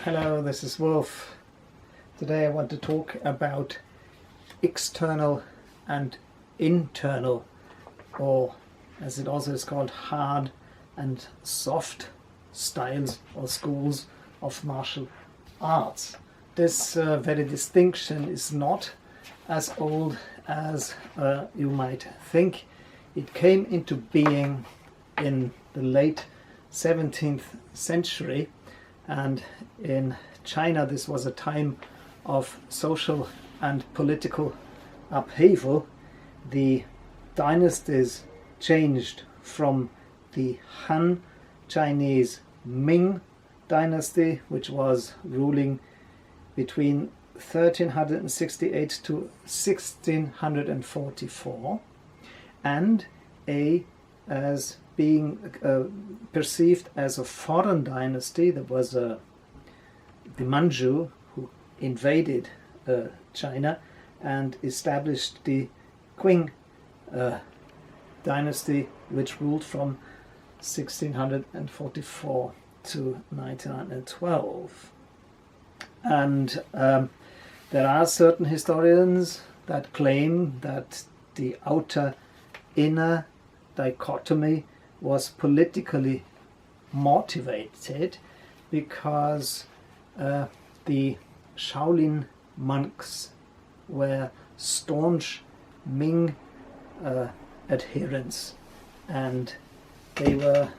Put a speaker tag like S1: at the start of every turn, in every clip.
S1: Hello, this is Wolf. Today I want to talk about external and internal, or as it also is called, hard and soft styles or schools of martial arts. This very distinction is not as old as you might think. It came into being in the late 17th century, and in China this was a time of social and political upheaval. The dynasties changed from the Han Chinese Ming dynasty, which was ruling between 1368 to 1644, and as being perceived as a foreign dynasty. There was the Manchu, who invaded China and established the Qing dynasty, which ruled from 1644 to 1912. And there are certain historians that claim that the outer-inner dichotomy was politically motivated because the Shaolin monks were staunch Ming adherents, and they were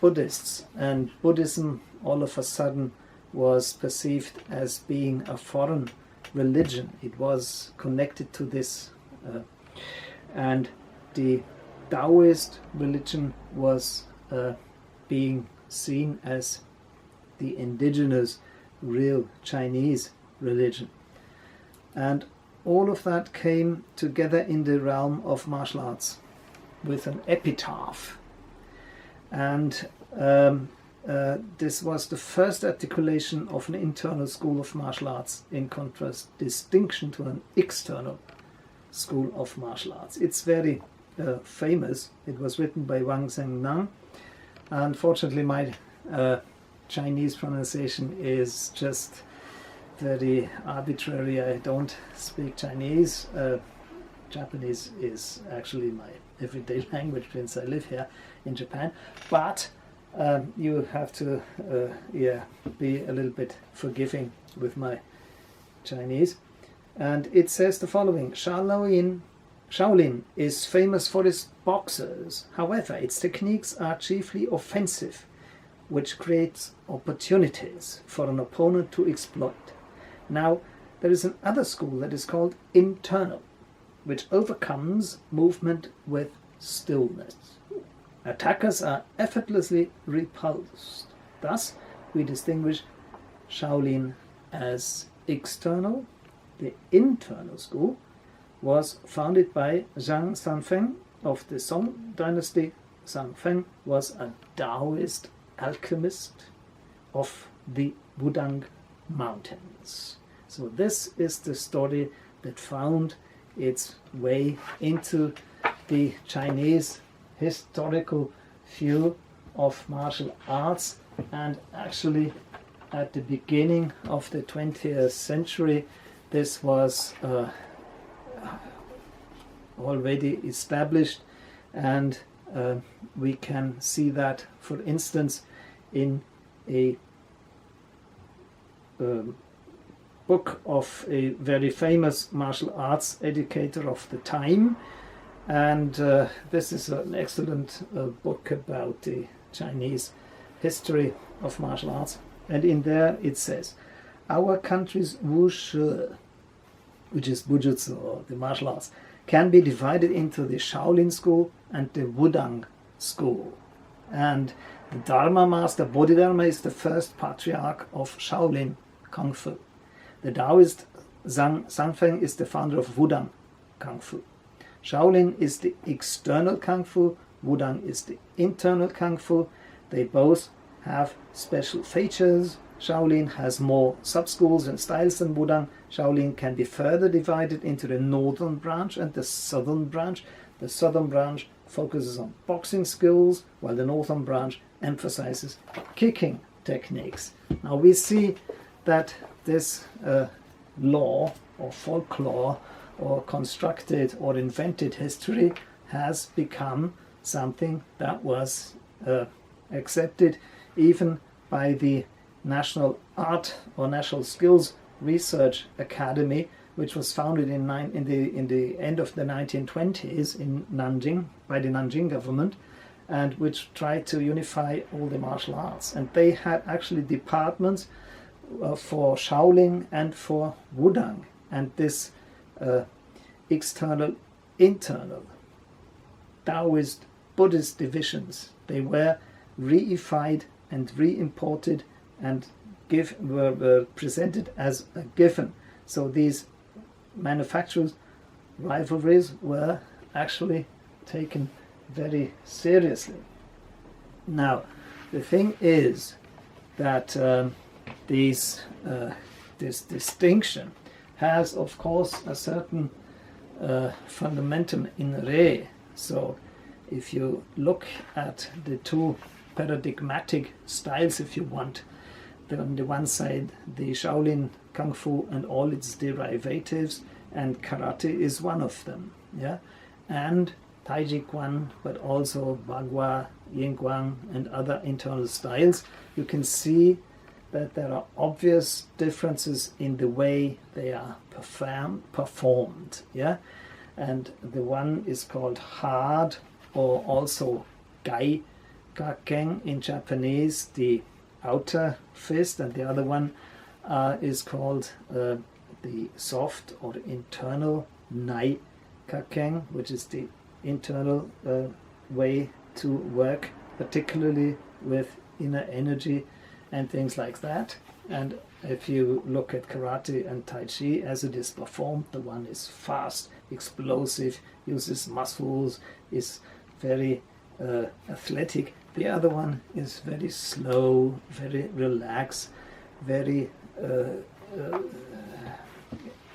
S1: Buddhists, and Buddhism all of a sudden was perceived as being a foreign religion. It was connected to this, and the Daoist religion was being seen as the indigenous, real Chinese religion. And all of that came together in the realm of martial arts with an epitaph. And this was the first articulation of an internal school of martial arts, in contrast, distinction to an external school of martial arts. It's very famous. It was written by Wang Zhengnan. Unfortunately, my Chinese pronunciation is just very arbitrary. I don't speak Chinese. Japanese is actually my everyday language since I live here in Japan. But you have to be a little bit forgiving with my Chinese. And it says the following: Shaolin is famous for its boxers. However, its techniques are chiefly offensive, which creates opportunities for an opponent to exploit. Now, there is another school that is called internal, which overcomes movement with stillness. Attackers are effortlessly repulsed. Thus, we distinguish Shaolin as external. The internal school was founded by Zhang Sanfeng of the Song dynasty. Sanfeng was a Daoist alchemist of the Wudang mountains. So this is the story that found its way into the Chinese historical view of martial arts, and actually at the beginning of the 20th century this was already established, and we can see that, for instance, in a book of a very famous martial arts educator of the time. And this is an excellent book about the Chinese history of martial arts. And in there it says, our country's wushu, which is bujutsu or the martial arts, can be divided into the Shaolin school and the Wudang school. And the Dharma master Bodhidharma is the first patriarch of Shaolin Kung Fu. The Daoist Zhang Sanfeng is the founder of Wudang Kung Fu. Shaolin is the external Kung Fu, Wudang is the internal Kung Fu. They both have special features. Shaolin has more sub-schools and styles than Wudang. Shaolin can be further divided into the northern branch and the southern branch. The southern branch focuses on boxing skills, while the northern branch emphasizes kicking techniques. Now we see that this law or folklore or constructed or invented history has become something that was accepted even by the National Art or National Skills Research Academy, which was founded in the end of the 1920s in Nanjing by the Nanjing government, and which tried to unify all the martial arts. And they had actually departments for Shaolin and for Wudang, and this external, internal, Daoist, Buddhist divisions, they were reified and re-imported and were presented as a given. So these manufacturers' rivalries were actually taken very seriously. Now, the thing is that this distinction has, of course, a certain fundamentum in re. So if you look at the two paradigmatic styles, if you want, on the one side the Shaolin Kung Fu and all its derivatives, and karate is one of them, yeah, and Taijiquan, but also Bagua, Yingguang, and other internal styles. You can see that there are obvious differences in the way they are performed, yeah, and the one is called hard, or also gai gaken in Japanese, the outer fist, and the other one is called the soft or internal nai kaken, which is the internal way to work, particularly with inner energy and things like that. And if you look at karate and tai chi as it is performed, the one is fast, explosive, uses muscles, is very athletic. The other one is very slow, very relaxed, very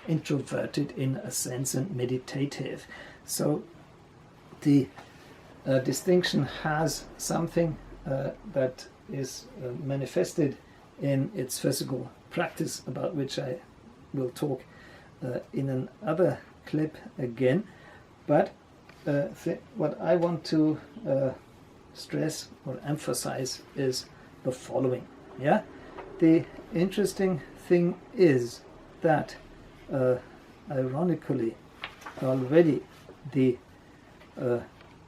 S1: introverted in a sense, and meditative. So the distinction has something that is manifested in its physical practice, about which I will talk in another clip again. But what I want to stress or emphasize is the following. Yeah, the interesting thing is that ironically, already the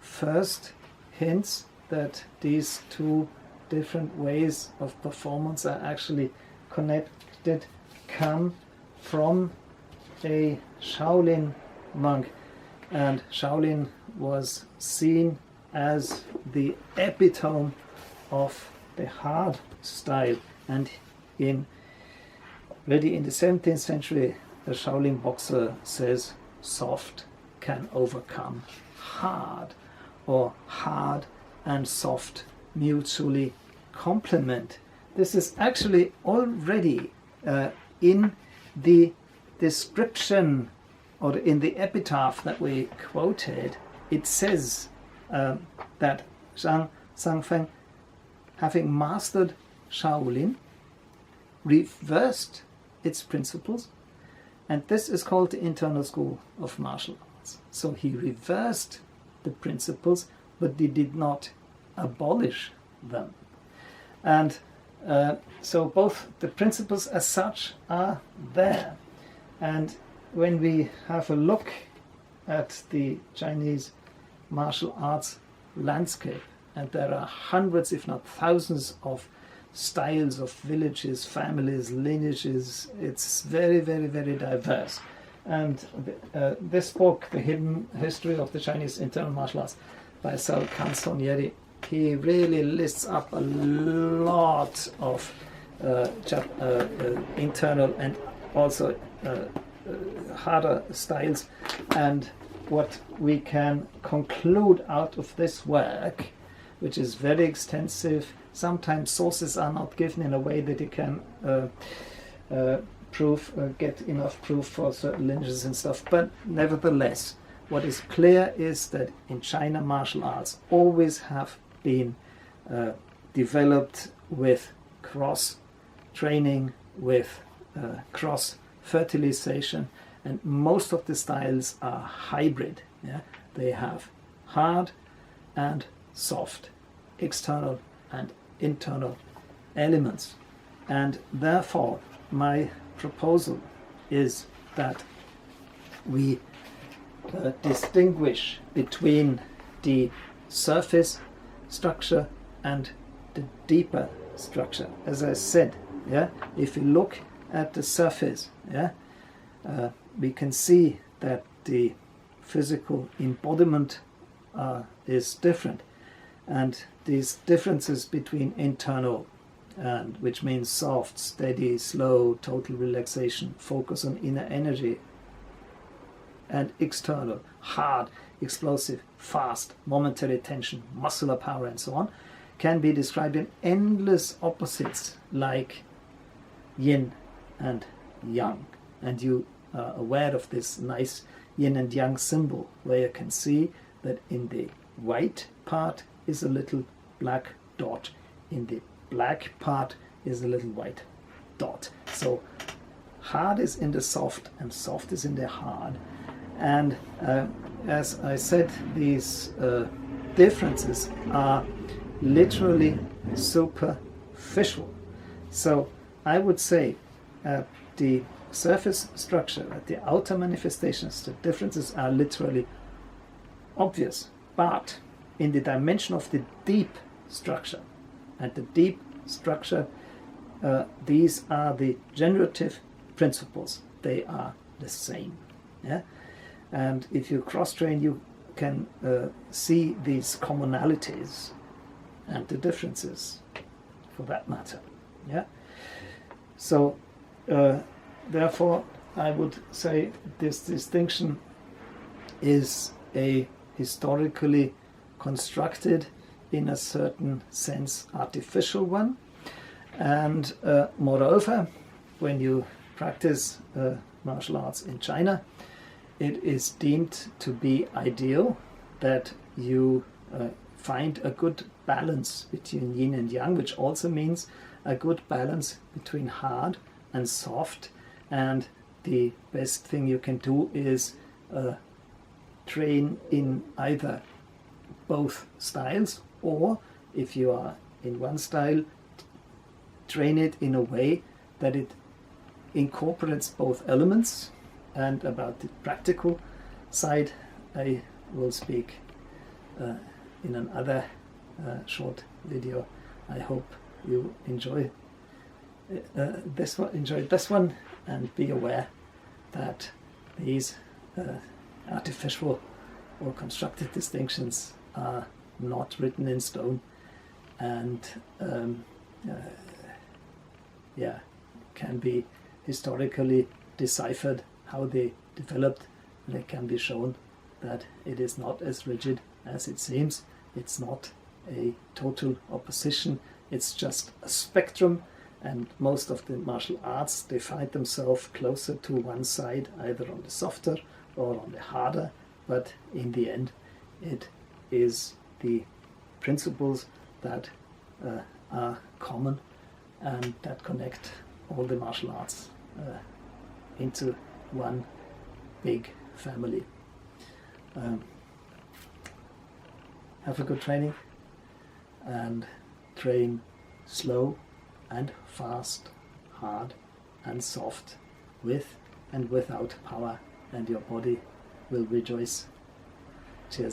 S1: first hints that these two different ways of performance are actually connected come from a Shaolin monk, and Shaolin was seen as the epitome of the hard style, and already in the 17th century a Shaolin boxer says soft can overcome hard, or hard and soft mutually complement. This is actually already in the description, or in the epitaph that we quoted. It says that Zhang Sanfeng, having mastered Shaolin, reversed its principles, and this is called the internal school of martial arts. So he reversed the principles, but he did not abolish them. And so both the principles as such are there. And when we have a look at the Chinese martial arts landscape, and there are hundreds, if not thousands, of styles of villages, families, lineages, it's very, very, very diverse. And this book, The Hidden History of the Chinese Internal Martial Arts, by Sal Canzonieri, he really lists up a lot of internal and also harder styles. And what we can conclude out of this work, which is very extensive, sometimes sources are not given in a way that you can get enough proof for certain lineages and stuff, but nevertheless, what is clear is that in China, martial arts always have been developed with cross training with cross fertilization, and most of the styles are hybrid. Yeah? They have hard and soft, external and internal elements. And therefore my proposal is that we distinguish between the surface structure and the deeper structure. As I said, yeah, if you look at the surface, yeah, we can see that the physical embodiment is different, and these differences between internal, and which means soft, steady, slow, total relaxation, focus on inner energy, and external, hard, explosive, fast, momentary tension, muscular power, and so on, can be described in endless opposites like yin and yang. And you are aware of this nice yin and yang symbol, where you can see that in the white part is a little black dot, in the black part is a little white dot. So hard is in the soft and soft is in the hard. And as I said, these differences are literally superficial. So I would say at the surface structure, at the outer manifestations, the differences are literally obvious. But in the dimension of the deep structure, and the deep structure, these are the generative principles. They are the same. Yeah? And if you cross-train, you can see these commonalities and the differences, for that matter. Yeah. So, therefore, I would say this distinction is a historically constructed, in a certain sense, artificial one. And moreover, when you practice martial arts in China, it is deemed to be ideal that you find a good balance between yin and yang, which also means a good balance between hard and soft. And the best thing you can do is train in either both styles, or if you are in one style, train it in a way that it incorporates both elements. And about the practical side, I will speak in another short video. I hope you enjoy this one, and be aware that these artificial or constructed distinctions are not written in stone, and can be historically deciphered how they developed, and it can be shown that it is not as rigid as it seems. It's not a total opposition, it's just a spectrum, and most of the martial arts, they find themselves closer to one side, either on the softer or on the harder, but in the end it is the principles that are common and that connect all the martial arts into one big family. Have a good training, and train slow and fast, hard and soft, with and without power, and your body will rejoice